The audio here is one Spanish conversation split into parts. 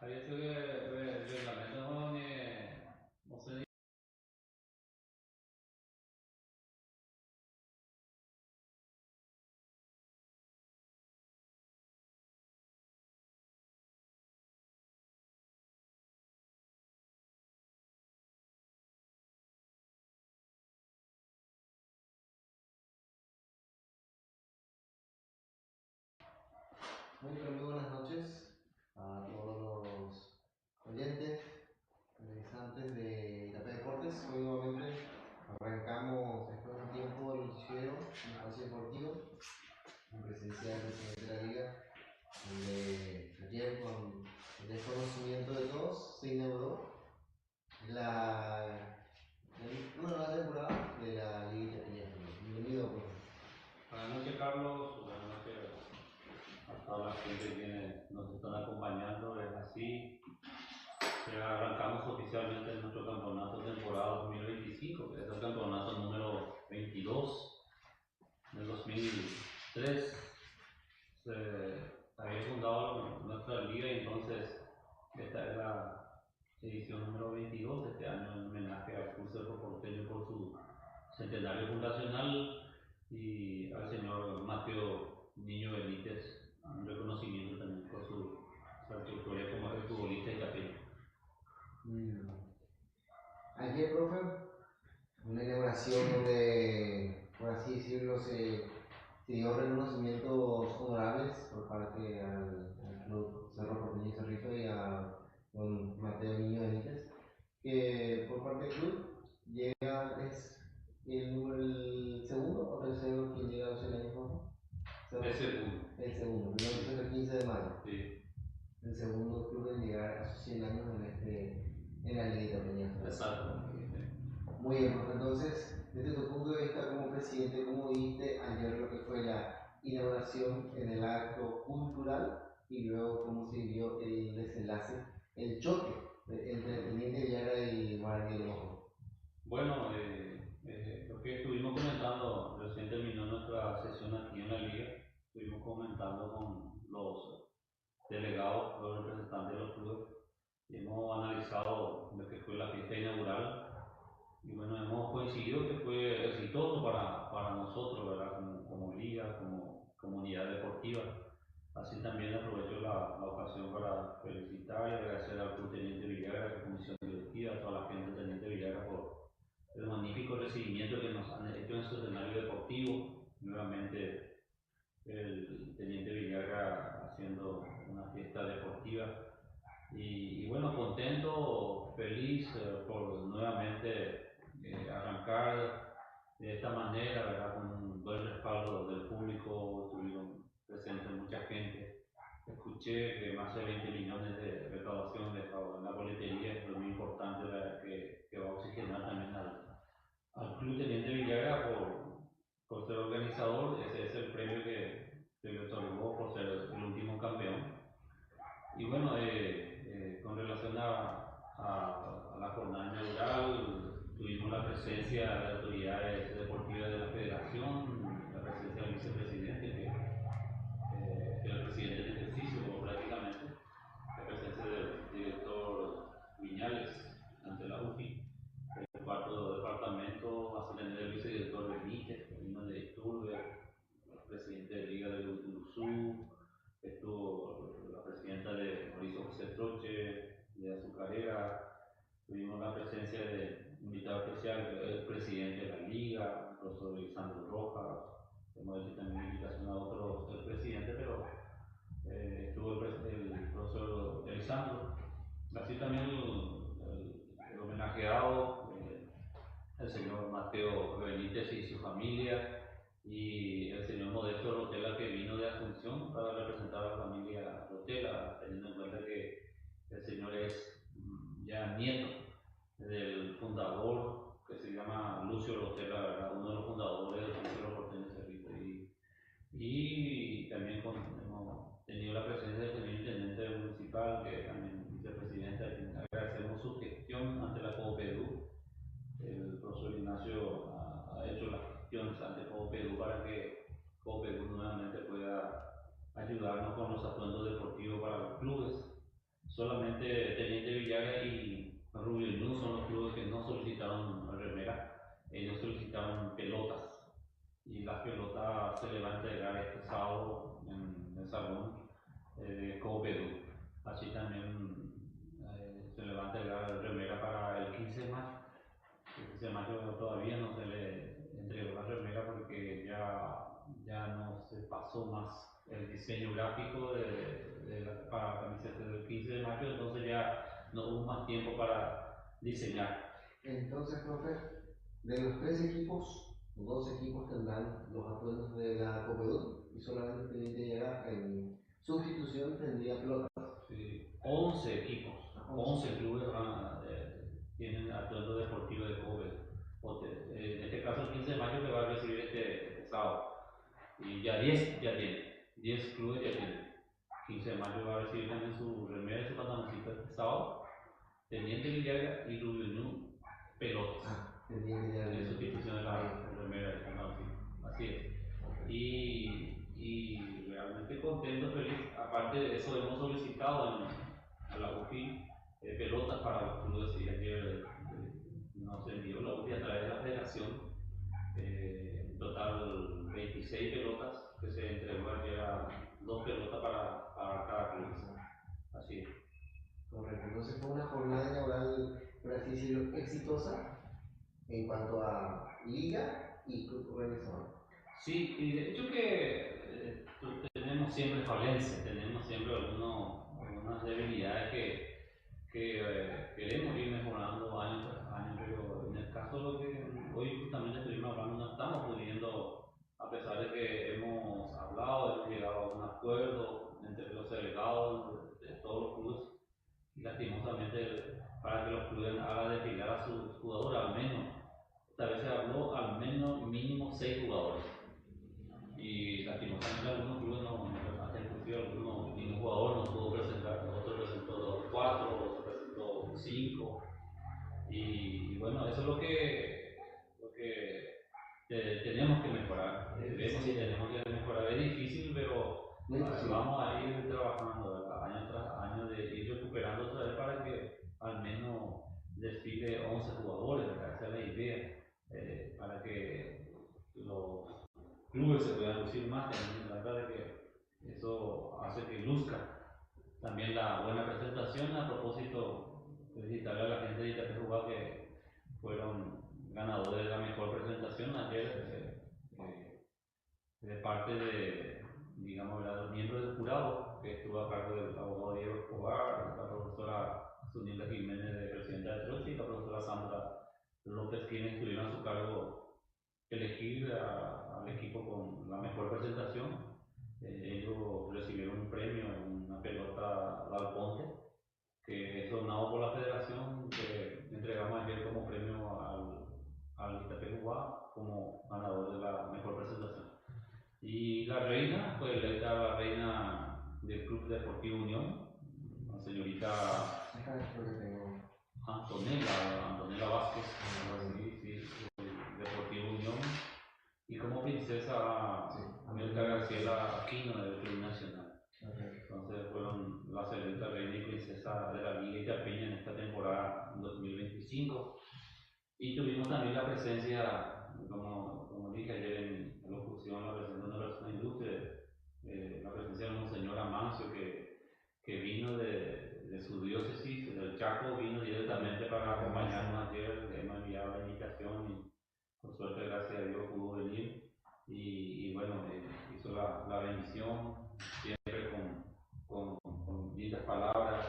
adesso che il regolamento non se Muy buenas noches a todos los oyentes, interesantes de Itapé Deportes. Hoy nuevamente arrancamos después de un tiempo el noticiero, un espacio deportivo, en presencia del presidente de la liga, donde ayer con el desconocimiento de todos se inauguró una nueva temporada de la Liga Itapé. Bienvenido, pues. Buenas noches, Carlos. Buenas noches a toda la gente que nos están acompañando. Es así. Ya arrancamos oficialmente nuestro campeonato temporada 2025, que es el campeonato número 22 del 2003. Se había fundado nuestra liga y entonces esta es la edición número 22 de este año en homenaje al Crucero Porteño por su centenario fundacional y al señor Mateo Niño Benítez, un reconocimiento también por su trayectoria como futbolista itapeño. Ayer, profe, una inauguración donde, por así decirlo, se dio reconocimientos honorables por parte al Club Cerro Porteño y Cerrito y a don Mateo Niño Benítez, que por parte del club llega, es el segundo o tercero quien llega a los 100 años, ¿no? El segundo. El segundo, primero es el 15 de mayo. Sí. El segundo club en llegar a sus 100 años en la Liga Itapeña. Exacto. Muy bien, profe. Entonces, desde tu punto de vista como presidente, ¿cómo viste ayer lo que fue la inauguración en el acto cultural y luego cómo se vio el desenlace, el choque entre el Teniente Villagra y Guarani del Ojo? Bueno, lo que estuvimos comentando, recién terminó nuestra sesión aquí en la liga, estuvimos comentando con los delegados, los representantes de los clubes, y hemos analizado lo que fue la fiesta inaugural. Y bueno, hemos coincidido que fue exitoso para nosotros, ¿verdad? Como liga, como comunidad deportiva. Así también aprovecho la ocasión para felicitar y agradecer al Club Teniente Villagra, a la comisión directiva, a toda la gente de Teniente Villagra por el magnífico recibimiento que nos han hecho en su escenario deportivo. Nuevamente el Teniente Villagra haciendo una fiesta deportiva. Y bueno, contento, feliz por nuevamente arrancar de esta manera, ¿verdad? Con un buen respaldo del público, estuvieron presentes mucha gente. Escuché que más de 20 millones de recaudación de la boletería, es muy importante que va a oxigenar también al Club Teniente Villagra por ser organizador. Ese es el premio que le otorgó por ser el último campeón. Y bueno, con relación a la jornada inaugural, tuvimos la presencia de autoridades deportivas de la federación, la presencia del vicepresidente, que era el presidente del ejercicio prácticamente, la presencia del director Viñales ante la UFI, el cuarto departamento va a tener el vicedirector Benítez, que vino de Iturbe, el presidente de Liga de Uruzú, estuvo la presidenta de Mauricio José Troche, de Azucarera, tuvimos la presencia de invitado especial, el presidente de la Liga, el profesor Lisandro Rojas, hemos hecho también invitación a otros del presidente, pero estuvo el profesor Lisandro, así también el homenajeado, el señor Mateo Benítez y su familia, y el señor Modesto Rotela, que vino de Asunción para representar a la familia Rotela, teniendo en cuenta que el señor es ya nieto del fundador que se llama Lucio Rotela, ¿verdad? Uno de los fundadores del Crucero Porteño Cerrito. Y también hemos tenido la presencia del señor intendente municipal, que también vicepresidente, a quien agradecemos su gestión ante la COPEDU. El profesor Ignacio ha hecho las gestiones ante COPEDU para que COPEDU nuevamente pueda ayudarnos con los atuendos deportivos para los clubes. solamente Teniente Villaga y Rubio Ñu son los clubes que no solicitaron remera, ellos solicitaron pelotas y las pelotas se le va a entregar este sábado en el salón de Copedú. Así también se le va a entregar remera para el 15 de mayo. El 15 de mayo todavía no se le entregó la remera porque ya no se pasó más el diseño gráfico para camisetas del 15 de mayo, entonces ya no hubo más tiempo para diseñar. Entonces, profe, de los 3 equipos, 2 equipos tendrán los atuendos de la Copedú y solamente Teniente Llega en sustitución tendría pelotas. Sí, 11 equipos, 11 clubes tienen atuendo deportivo de Copedú. En este caso, el 15 de mayo que va a recibir este sábado. Y ya 10 ya tienen, 10 clubes ya tienen. 15 de mayo va a recibir también su remera y su pantaloncito este sábado. Teniente Villaga y Rubio Ñu, pelotas. Teniente Llega En sustitución de la remera del pantaloncito. Así es. Y realmente contento, feliz. Aparte de eso, hemos solicitado a la UFI pelotas para los clubes y ayer nos envió la UFI a través de la federación. En total 26 pelotas que se entregó ayer a 2 pelotas para cada club. Así es. Correcto, entonces fue una jornada laboral, por así decirlo, exitosa en cuanto a liga y club organizador. Sí, y de hecho que tenemos siempre falencias, tenemos siempre algunas debilidades que queremos ir mejorando año tras año, pero en el caso de lo que hoy justamente estuvimos hablando, no estamos pudiendo, a pesar de que hemos hablado, hemos llegado a un acuerdo entre los delegados de todos los clubes, y lastimosamente para que los clubes hagan desfilar a sus jugadores, al menos, esta vez se habló al menos mínimo 6 jugadores. Y lastimosamente algunos clubes hasta inclusive ningún jugador no pudo presentar, otro presentó 4, otro presentó 5, y bueno, eso es lo que tenemos que mejorar, vemos y tenemos que mejorar, es difícil, pero vamos a ir trabajando, ¿verdad? Año tras año, de ir recuperando otra vez para que al menos desfile 11 jugadores, ¿verdad? Esa es la idea, para que los clubes se puedan lucir más, teniendo en cuenta de que eso hace que luzca también la buena presentación. A propósito, felicitarle a la gente de Itapejugá que fueron ganadores de la mejor presentación ayer, de parte de, digamos, de los miembros del jurado, que estuvo a cargo del abogado Diego Escobar, la profesora Zunilda Jiménez, de presidenta de Troche, y la profesora Sandra López, quienes tuvieron a su cargo elegir al equipo con la mejor presentación. Ellos recibieron un premio, una pelota Valponte, que es donado por la federación, que entregamos ayer como premio al Itapejugá como ganador de la mejor presentación. Y la reina fue electa la reina del Club Deportivo Unión, la señorita Antonella Vázquez, Deportivo Unión, y como princesa Melka Graciela Aquino del Club Nacional. Entonces fueron las electas reina y princesa de la Liga Itapeña en esta temporada 2025. Y tuvimos también la presencia, como dije ayer en la locución, la presencia de una persona ilustre, la presencia de un señor Amancio que vino de su diócesis, del Chaco, vino directamente para acompañarnos ayer. Hemos enviado la invitación y por suerte, gracias a Dios, pudo venir. Y bueno, hizo la bendición, siempre con lindas palabras,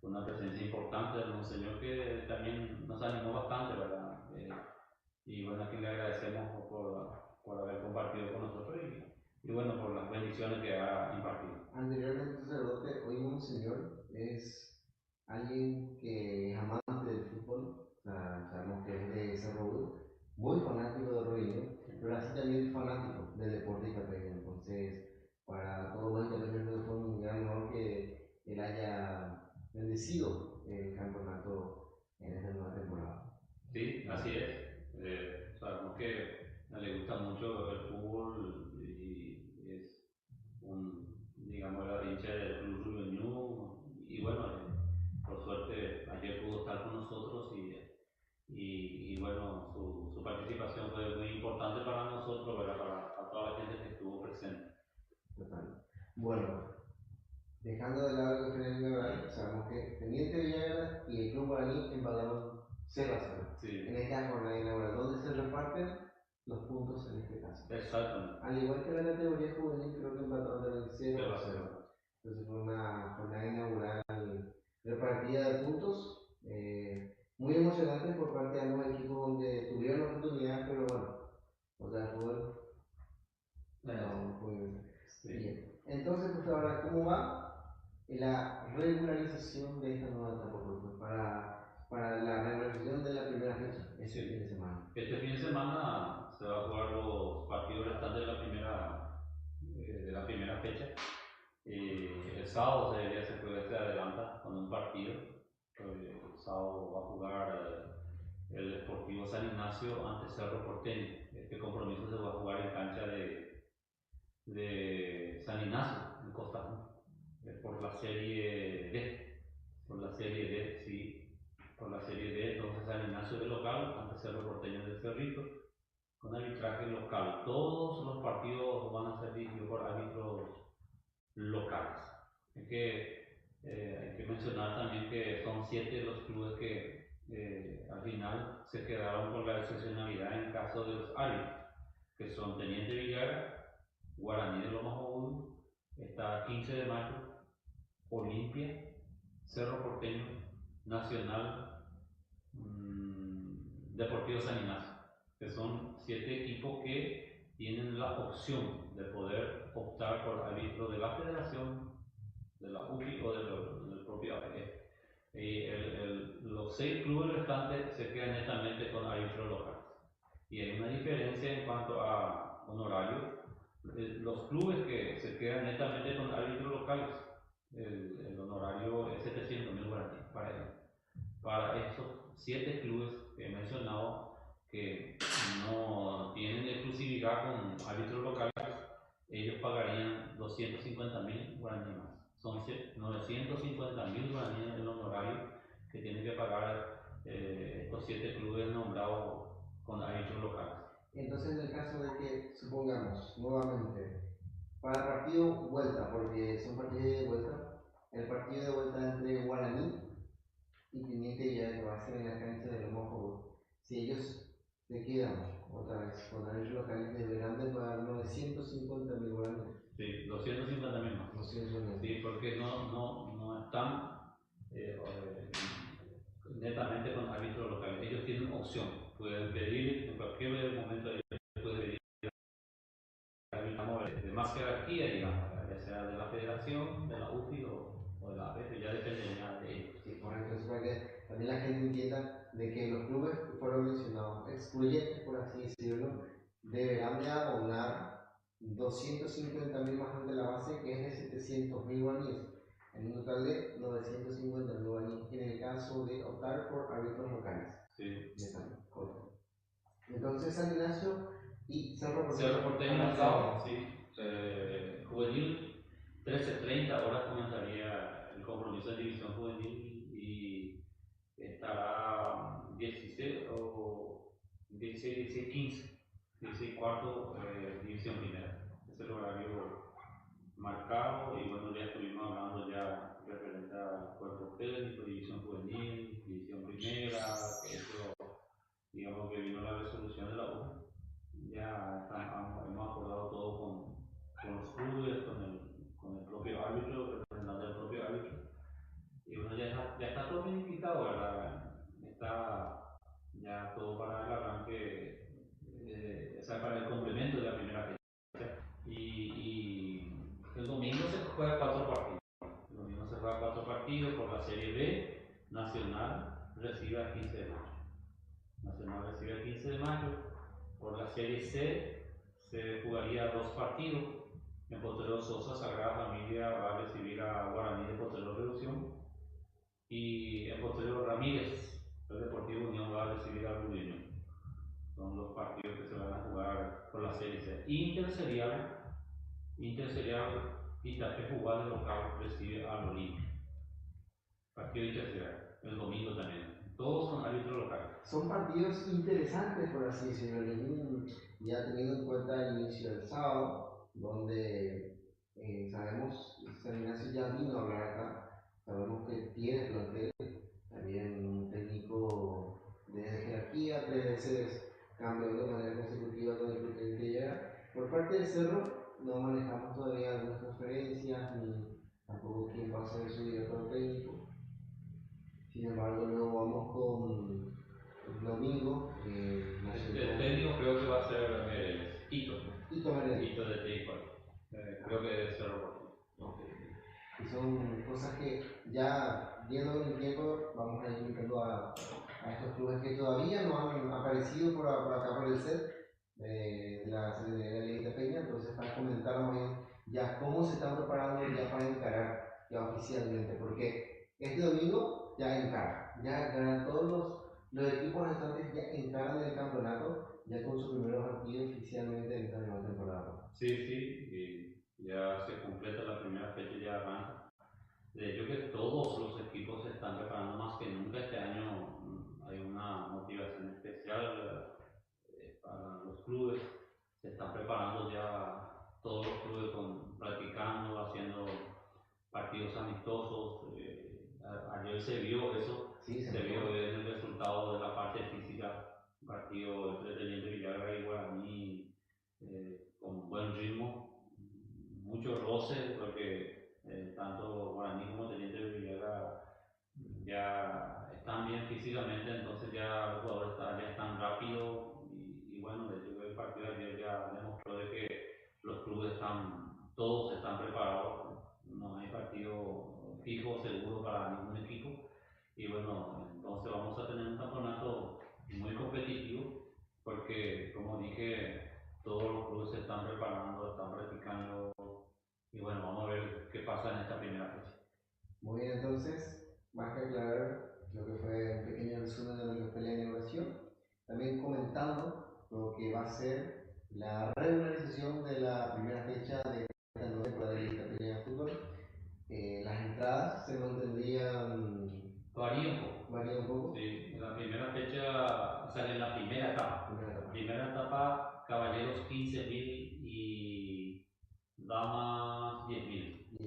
con una presencia importante de un señor que también nos animó bastante, ¿verdad? Y bueno, aquí le agradecemos por haber compartido con nosotros y bueno, por las bendiciones que ha impartido. Anteriormente, sacerdote, hoy un señor es alguien que es amante del fútbol, sabemos que es de Cerro Uru, muy fanático de Rodrigo, pero así también fanático del deporte itapeño. Entonces, para todos los itapeños fue un gran honor que él haya bendecido el campeonato en esta nueva temporada. Sí, así es. Sabemos que le gusta mucho el fútbol y es digamos, la hincha del Club Rubio Ñu. Y Bueno, dejando de lado el final inaugural, sabemos que Teniente Villagra y el Club Guaraní empataron 0-0 Sí, en esta jornada inaugural, donde se reparten los puntos en este caso. exactamente. Al igual que la categoría juvenil, creo que empataron también 0 a 0. 0-0. Entonces fue una jornada inaugural repartida de puntos, muy emocionante por parte de ambos equipos donde tuvieron la oportunidad, pero bueno, o sea, el fútbol no fue Sí. bien. Entonces, pues ahora, ¿cómo va la regularización de esta nueva etapa para la regularización de la primera fecha, este Sí. fin de semana? Este fin de semana se va a jugar los partidos restantes de la primera fecha. El sábado se adelanta con un partido. El sábado va a jugar el Deportivo San Ignacio ante Cerro Porteño. Este compromiso se va a jugar en cancha de San Ignacio, en Costa Rica, por la Serie D. Por la Serie D, sí. Por la Serie D, entonces San Ignacio de local ante Cerro Porteño del Cerrito, con arbitraje local. Todos los partidos van a ser dirigidos por árbitros locales. Hay que mencionar también que son 7 los clubes que al final se quedaron con la excepcionalidad en caso de los árbitros, que son Teniente Villagra, Guaraní de Lomas Agudo, está 15 de mayo, Olimpia, Cerro Porteño, Nacional, Deportivo San Ignacio, que son 7 equipos que tienen la opción de poder optar por árbitro de la federación, de la UFI o del propio APG. Los 6 clubes restantes se quedan netamente con árbitros locales. Y hay una diferencia en cuanto a honorario. Los clubes que se quedan netamente con árbitros locales, el honorario es 700.000 guaraníes para ellos. Para esos 7 clubes que he mencionado que no tienen exclusividad con árbitros locales, ellos pagarían 250.000 guaraníes más. Son 950.000 guaraníes el honorario que tienen que pagar estos 7 clubes nombrados con árbitros locales. Entonces, en el caso de que, supongamos, nuevamente, para el partido vuelta, porque son partidos de vuelta, el partido de vuelta entre Guaraní y Teniente ya que va a ser en la cancha de Lomojo, si ellos se quedan otra vez con árbitros locales, deberán de pagar 950.000 guaraníes. Sí, 250.000 más. 250.000. Sí, porque no están netamente con árbitros locales. Ellos tienen opción, pueden pedir en cualquier momento, pueden pedir de más jerarquía, digamos, ya sea de la federación, de la UFI o de la APF, ya dependería de ellos. Sí, correcto, es para que también la gente entienda de que los clubes que fueron mencionados, excluyentes por así decirlo, deberán de abonar 250.000 más de la base, que es de 700.000 guaraníes, en un total de 950.000 guaraníes, en el caso de optar por árbitros locales. Sí. Correcto. Entonces, San Ignacio y Cerro Porteño el sábado, sí. Juvenil 13:30 ahora comenzaría el compromiso de división juvenil y estará 16 o 16, 15, 16 cuarto, división primera. Es el horario marcado y bueno, ya estuvimos hablando ya referente al cuerpo técnico, división juvenil, división primera, que eso, digamos que vino la resolución de la UFA. Ya hemos acordado todo con los clubes, con el propio árbitro, representante del propio árbitro. Y bueno, ya está todo planificado, ¿verdad? Está ya todo para el arranque, o sea, para el complemento de la primera fecha. Y el domingo se juega 4 partidos. El domingo se juega 4 partidos por la Serie B. Nacional recibe a 15 de mayo. Nacional recibe a 15 de mayo. Por la Serie C se jugaría 2 partidos. En Potrero Sosa, Sagrada Familia va a recibir a Guaraní de Potrero Reducción. Y en Potrero Ramírez, el Deportivo Unión va a recibir a Luleño. Son los partidos que se van a jugar por la Serie C. Interserial Itapé Jugado de local recibe al Olimpia. Partido interserial, el domingo también. Todos con árbitro local. Son partidos interesantes, por así decirlo, ya teniendo en cuenta el inicio del sábado, donde Sabemos, San Ignacio ya vino a hablar acá, sabemos que tiene plantel, también un técnico de jerarquía, 3 veces cambió de manera consecutiva con el plantel que llega. Por parte del Cerro, no manejamos todavía algunas transferencias ni tampoco quién va a ser su director técnico. Sin embargo, luego vamos con el domingo. El técnico creo que va a ser Quito. Quito Merengue. Quito de Teipal. Creo que debe ser Roberto. Okay. Y son cosas que ya viendo con el tiempo vamos a ir invitando a estos clubes que todavía no han aparecido por acá por el set de la Secretaría de Ley de Peña, entonces para comentar más bien ya cómo se están preparando ya para encarar ya oficialmente, porque este domingo ya encaran todos los equipos restantes ya encaran el campeonato ya con su primer partido oficialmente en esta nueva temporada. Sí, sí, y ya se completa la primera fecha y ya arranca. De hecho que todos los equipos se están preparando más que nunca este año. Hay una motivación especial para los clubes. Se están preparando ya todos los clubes practicando, haciendo partidos amistosos. Ayer se vio eso, Sí, se vio en el resultado de la parte física, partido entre Teniente Villagra y Guaraní, con buen ritmo, mucho roce, porque tanto Guaraní como Teniente Villagra ya están bien físicamente, entonces ya los jugadores ya están rápidos y bueno, de hecho el partido de ayer ya demostró de que los clubes todos están preparados, no hay partido fijo, seguro para ningún equipo y bueno, entonces vamos a tener un campeonato muy competitivo porque como dije, todos los clubes se están preparando, están practicando y bueno, vamos a ver qué pasa en esta primera fecha. Muy bien, entonces, más que aclarar lo que fue un pequeño resumen de lo que fue la inauguración, también comentando lo que va a ser la regularización de la primera fecha de esta nueva temporada de Liga Pequeña de Fútbol. Las entradas se mantendrían. Varía un poco. Sí, en la primera fecha, o sea, en la primera etapa. Primera etapa, caballeros 15.000 y damas 10.000.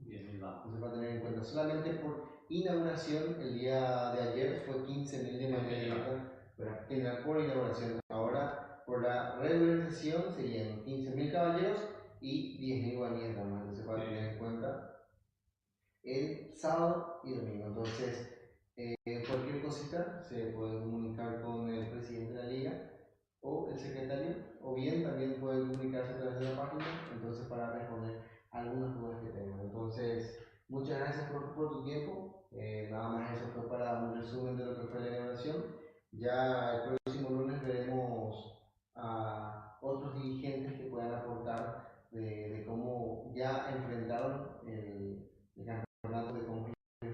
10.000 damas. Entonces va a tener en cuenta, solamente por inauguración, el día de ayer fue 15.000 de manera directa, pero tendrá por inauguración. Ahora, por la regularización serían 15.000 caballeros y 10.000 guaraníes damas. Entonces va a tener en cuenta el sábado y domingo. Entonces, cualquier cosita se puede comunicar con el presidente de la liga o el secretario, o bien también puede comunicarse a través de la página, entonces para responder algunas dudas que tengan. Entonces, muchas gracias por tu tiempo. Nada más eso fue para un resumen de lo que fue la inauguración. Ya el próximo lunes veremos a otros dirigentes que puedan aportar de cómo ya enfrentaron el campeonato, de cómo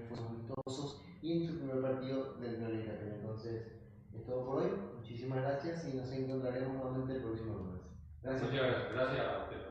fueron amistosos y en su primer partido del Violeta. Entonces, es todo por hoy. Muchísimas gracias y nos encontraremos nuevamente el próximo lunes. Gracias. Muchas gracias. Gracias.